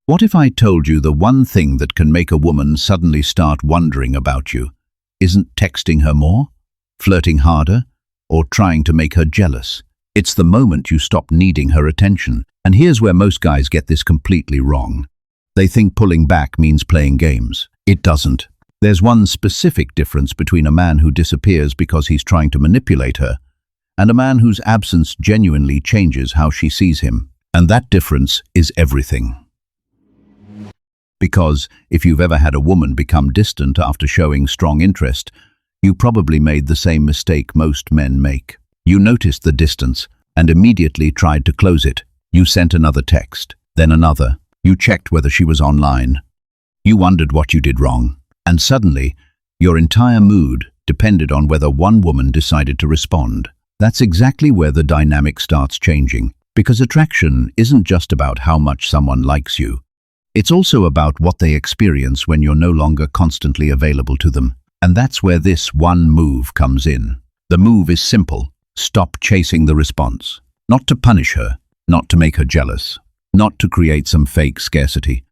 What if I told you the one thing that can make a woman suddenly start wondering about you isn't texting her more, flirting harder, or trying to make her jealous? It's the moment you stop needing her attention. And here's where most guys get this completely wrong. They think pulling back means playing games. It doesn't. There's one specific difference between a man who disappears because he's trying to manipulate her and a man whose absence genuinely changes how she sees him. And that difference is everything. Because if you've ever had a woman become distant after showing strong interest, you probably made the same mistake most men make. You noticed the distance and immediately tried to close it. You sent another text, then another. You checked whether she was online. You wondered what you did wrong. And suddenly, your entire mood depended on whether one woman decided to respond. That's exactly where the dynamic starts changing. Because attraction isn't just about how much someone likes you. It's also about what they experience when you're no longer constantly available to them. And that's where this one move comes in. The move is simple. Stop chasing the response. Not to punish her, not to make her jealous, not to create some fake scarcity.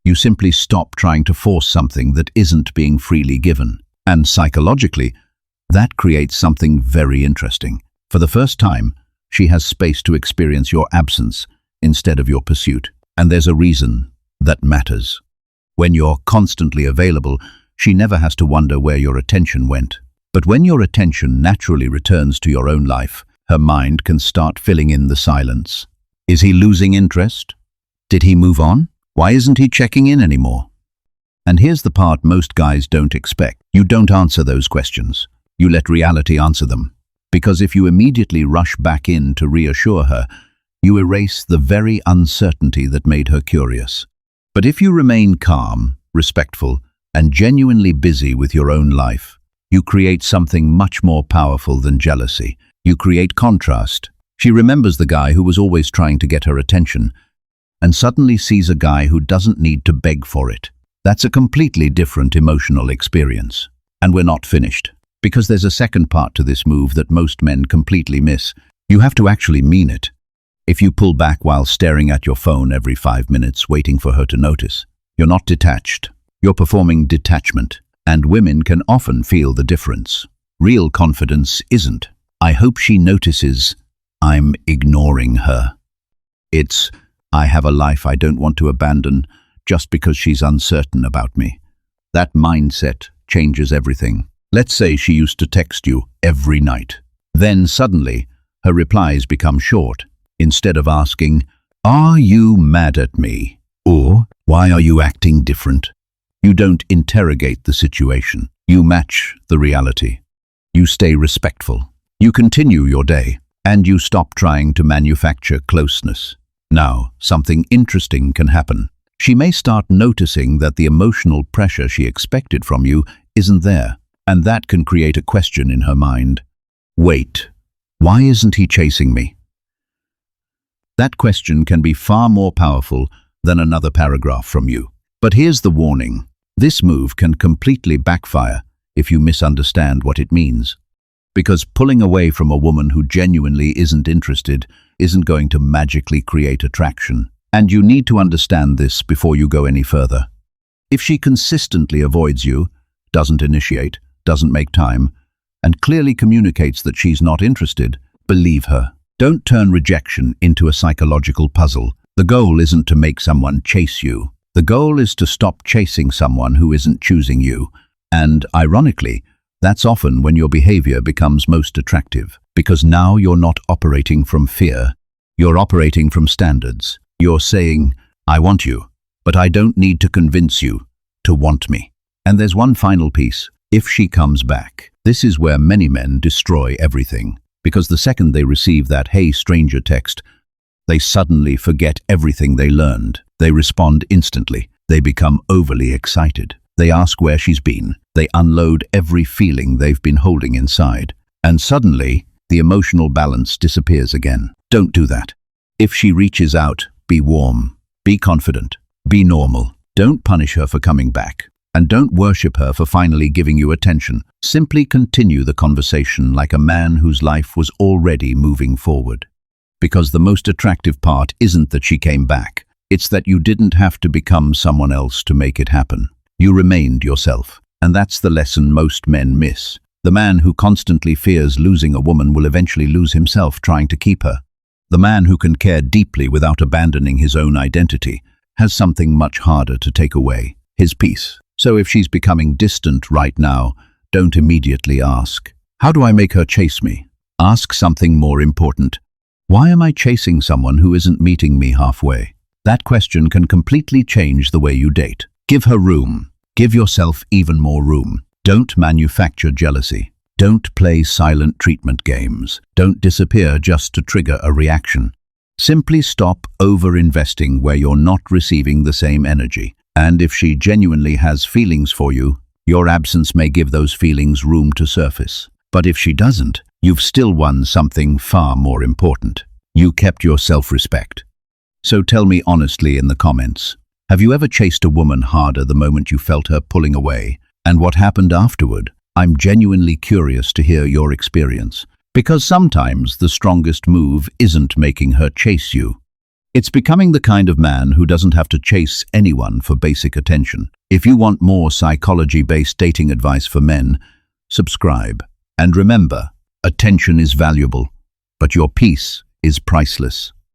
You simply stop trying to force something that isn't being freely given. And psychologically, that creates something very interesting. For the first time, she has space to experience your absence instead of your pursuit. And there's a reason that matters. When you're constantly available, she never has to wonder where your attention went. But when your attention naturally returns to your own life, her mind can start filling in the silence. Is he losing interest? Did he move on? Why isn't he checking in anymore? And here's the part most guys don't expect. You don't answer those questions. You let reality answer them. Because if you immediately rush back in to reassure her, you erase the very uncertainty that made her curious. But if you remain calm, respectful, and genuinely busy with your own life, you create something much more powerful than jealousy. You create contrast. She remembers the guy who was always trying to get her attention, and suddenly sees a guy who doesn't need to beg for it. That's a completely different emotional experience. And we're not finished. Because there's a second part to this move that most men completely miss. You have to actually mean it. If you pull back while staring at your phone every 5 minutes waiting for her to notice, you're not detached. You're performing detachment. And women can often feel the difference. Real confidence isn't, I hope she notices I'm ignoring her. It's, I have a life I don't want to abandon just because she's uncertain about me. That mindset changes everything. Let's say she used to text you every night. Then suddenly, her replies become short. Instead of asking, "Are you mad at me?" or "Why are you acting different?" You don't interrogate the situation. You match the reality. You stay respectful. You continue your day, and you stop trying to manufacture closeness. Now, something interesting can happen. She may start noticing that the emotional pressure she expected from you isn't there, and that can create a question in her mind. Wait, why isn't he chasing me? That question can be far more powerful than another paragraph from you. But here's the warning. This move can completely backfire if you misunderstand what it means. Because pulling away from a woman who genuinely isn't interested isn't going to magically create attraction. And you need to understand this before you go any further. If she consistently avoids you, doesn't initiate, doesn't make time, and clearly communicates that she's not interested, believe her. Don't turn rejection into a psychological puzzle. The goal isn't to make someone chase you. The goal is to stop chasing someone who isn't choosing you. And, ironically, that's often when your behavior becomes most attractive. Because now you're not operating from fear. You're operating from standards. You're saying, "I want you, but I don't need to convince you to want me." And there's one final piece. If she comes back, this is where many men destroy everything. Because the second they receive that "Hey, stranger" text, they suddenly forget everything they learned. They respond instantly. They become overly excited. They ask where she's been. They unload every feeling they've been holding inside. And suddenly, the emotional balance disappears again. Don't do that. If she reaches out, be warm, be confident, be normal. Don't punish her for coming back. And don't worship her for finally giving you attention. Simply continue the conversation like a man whose life was already moving forward. Because the most attractive part isn't that she came back. It's that you didn't have to become someone else to make it happen. You remained yourself. And that's the lesson most men miss. The man who constantly fears losing a woman will eventually lose himself trying to keep her. The man who can care deeply without abandoning his own identity has something much harder to take away: his peace. So if she's becoming distant right now, don't immediately ask, "How do I make her chase me?" Ask something more important. Why am I chasing someone who isn't meeting me halfway? That question can completely change the way you date. Give her room. Give yourself even more room. Don't manufacture jealousy. Don't play silent treatment games. Don't disappear just to trigger a reaction. Simply stop over-investing where you're not receiving the same energy. And if she genuinely has feelings for you, your absence may give those feelings room to surface. But if she doesn't, you've still won something far more important. You kept your self-respect. So tell me honestly in the comments, have you ever chased a woman harder the moment you felt her pulling away? And what happened afterward? I'm genuinely curious to hear your experience. Because sometimes the strongest move isn't making her chase you. It's becoming the kind of man who doesn't have to chase anyone for basic attention. If you want more psychology-based dating advice for men, subscribe. And remember, attention is valuable, but your peace is priceless.